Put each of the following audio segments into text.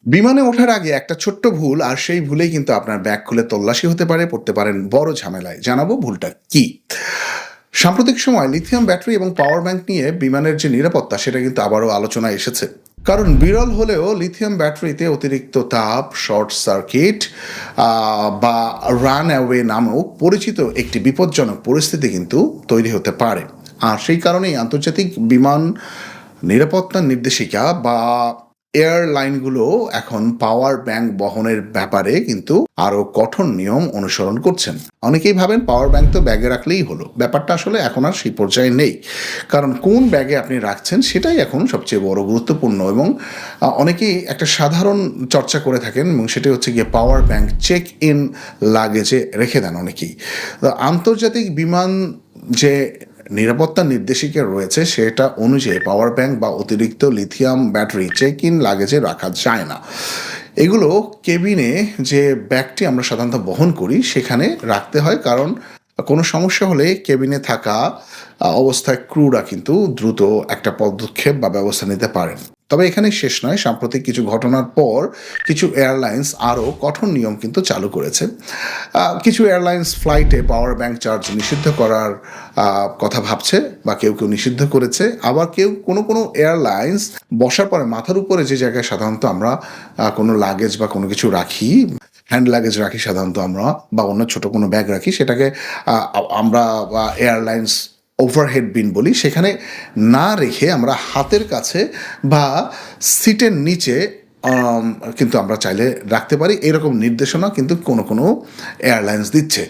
বিমানে ওঠার আগে একটা ছোট্ট ভুল আর সেই ভুলেই কিন্তু আপনার ব্যাগ খুলে তল্লাশি হতে পারে, পড়তে পারেন বড় ঝামেলায়। জানাবো ভুলটা কি। সাম্প্রতিক সময় লিথিয়াম ব্যাটারি এবং পাওয়ার ব্যাংক নিয়ে বিমানের যে নিরাপত্তা সেটা কিন্তু আবারও আলোচনায় এসেছে। কারণ বিরল হলেও লিথিয়াম ব্যাটারিতে অতিরিক্ত তাপ, শর্ট সার্কিট বা রান অ্যাওয়ে নামেও পরিচিত একটি বিপজ্জনক পরিস্থিতি কিন্তু তৈরি হতে পারে। আর সেই কারণেই আন্তর্জাতিক বিমান নিরাপত্তা নির্দেশিকা বা এয়ারলাইনগুলো এখন পাওয়ার ব্যাংক বহনের ব্যাপারে কিন্তু আরো কঠোর নিয়ম অনুসরণ করছেন। অনেকেই ভাবেন পাওয়ার ব্যাংক তো ব্যাগে রাখলেই হলো, ব্যাপারটা আসলে এখন আর সেই পর্যায়ে নেই। কারণ কোন ব্যাগে আপনি রাখছেন সেটাই এখন সবচেয়ে বড় গুরুত্বপূর্ণ। এবং অনেকেই একটা সাধারণ চর্চা করে থাকেন এবং সেটা হচ্ছে গিয়ে পাওয়ার ব্যাংক চেক ইন লাগেজে রেখে দেন অনেকেই। আন্তর্জাতিক বিমান যে নিরাপত্তা নির্দেশিকা রয়েছে সেটা অনুযায়ী পাওয়ার ব্যাংক বা অতিরিক্ত লিথিয়াম ব্যাটারি চেক ইন লাগেজে রাখা যায় না। এগুলো কেবিনে যে ব্যাগটি আমরা সাধারণত বহন করি সেখানে রাখতে হয়, কারণ কোনো সমস্যা হলে কেবিনে থাকা অবস্থায় ক্রুরা কিন্তু দ্রুত একটা পদক্ষেপ বা ব্যবস্থা নিতে পারেন। তবে এখানে শেষ নয়, সাম্প্রতিক কিছু ঘটনার পর কিছু এয়ারলাইন্স আরও কঠোর নিয়ম কিন্তু চালু করেছে। কিছু এয়ারলাইন্স ফ্লাইটে পাওয়ার ব্যাংক চার্জ নিষিদ্ধ করার কথা ভাবছে বা কেউ কেউ নিষিদ্ধ করেছে। আবার কোনো এয়ারলাইন্স বসার পরে মাথার উপরে যে জায়গায় সাধারণত আমরা কোনো লাগেজ বা কোনো কিছু রাখি, হ্যান্ড লাগেজ রাখি সাধারণত আমরা, বা অন্য ছোট কোনো ব্যাগ রাখি, সেটাকে আমরা এয়ারলাইন্স ওভারহেড বিন বলি, সেখানে না রেখে আমরা হাতের কাছে বা সিটের নিচে কিন্তু আমরা চাইলে রাখতে পারি। এরকম নির্দেশনা কিন্তু কোনো এয়ারলাইন্স দিচ্ছে।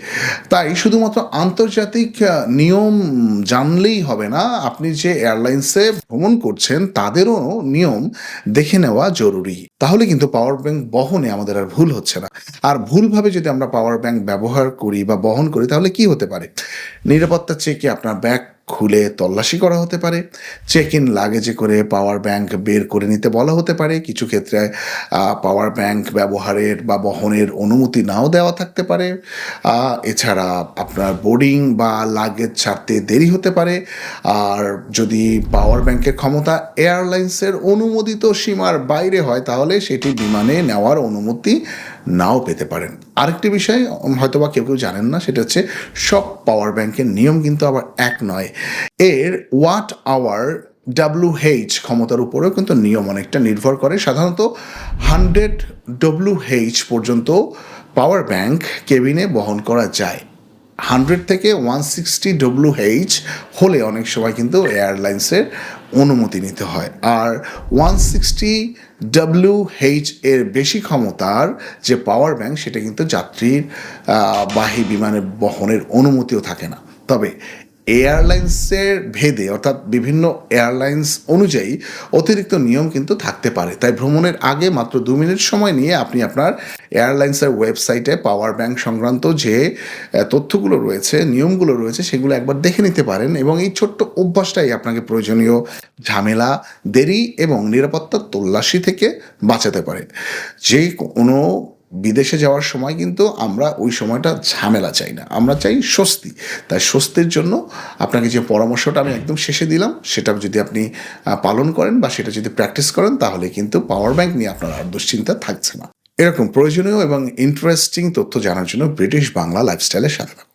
তাই শুধুমাত্র আন্তর্জাতিক নিয়ম জানলেই হবে না, আপনি যে এয়ারলাইন্সে ভ্রমণ করছেন তাদেরও নিয়ম দেখে নেওয়া জরুরি। তাহলে কিন্তু পাওয়ার ব্যাংক বহনে আমাদের আর ভুল হচ্ছে না। আর ভুলভাবে যদি আমরা পাওয়ার ব্যাংক ব্যবহার করি বা বহন করি তাহলে কি হতে পারে? নিরাপত্তা চেকে আপনার ব্যাগ খুলে তল্লাশি করা হতে পারে, চেক ইন লাগেজে করে পাওয়ার ব্যাংক বের করে নিতে বলা হতে পারে, কিছু ক্ষেত্রে পাওয়ার ব্যাংক ব্যবহারের বা বহনের অনুমতি নাও দেওয়া থাকতে পারে। এছাড়া আপনার বোর্ডিং বা লাগেজ ছাড়তে দেরি হতে পারে। আর যদি পাওয়ার ব্যাংকের ক্ষমতা এয়ারলাইন্সের অনুমোদিত সীমার বাইরে হয় তাহলে সেটি বিমানে নেওয়ার অনুমতি নাও পেতে পারেন। আরেকটি বিষয় হয়তোবা কেউ জানেন না, সেটা হচ্ছে সব পাওয়ার ব্যাংকের নিয়ম কিন্তু আবার এক নয়। এর ওয়াট আওয়ার WH ক্ষমতার উপরেও কিন্তু নিয়ম অনেকটা নির্ভর করে। সাধারণত 100 WH পর্যন্ত পাওয়ার ব্যাংক কেবিনে বহন করা যায়। 100 থেকে 160 WH হলে অনেক সময় কিন্তু এয়ারলাইন্সের অনুমতি নিতে হয়। আর 160 WH এর বেশি ক্ষমতার যে পাওয়ার ব্যাংক সেটা কিন্তু যাত্রীর বাহী বিমানের বহনের অনুমতিও থাকে না। তবে এয়ারলাইন্সের ভেদে, অর্থাৎ বিভিন্ন এয়ারলাইন্স অনুযায়ী অতিরিক্ত নিয়ম কিন্তু থাকতে পারে। তাই ভ্রমণের আগে মাত্র 2 মিনিট সময় নিয়ে আপনি আপনার এয়ারলাইন্সের ওয়েবসাইটে পাওয়ার ব্যাংক সংক্রান্ত যে তথ্যগুলো রয়েছে, নিয়মগুলো রয়েছে, সেগুলো একবার দেখে নিতে পারেন। এবং এই ছোট্ট অভ্যাসটাই আপনাকে প্রয়োজনীয় ঝামেলা, দেরি এবং নিরাপত্তার তল্লাশি থেকে বাঁচাতে পারে। যে কোনো বিদেশে যাওয়ার সময় কিন্তু আমরা ওই সময়টা ঝামেলা চাই না, আমরা চাই স্বস্তি। তাই স্বস্তির জন্য আপনাকে যে পরামর্শটা আমি একদম শেষে দিলাম সেটা যদি আপনি পালন করেন বা সেটা যদি প্র্যাকটিস করেন তাহলে কিন্তু পাওয়ার ব্যাংক নিয়ে আপনার আর দুশ্চিন্তা থাকছে না। এরকম প্রয়োজনীয় এবং ইন্টারেস্টিং তথ্য জানার জন্য ব্রিটিশ বাংলা লাইফস্টাইলের সাথে থাকুন।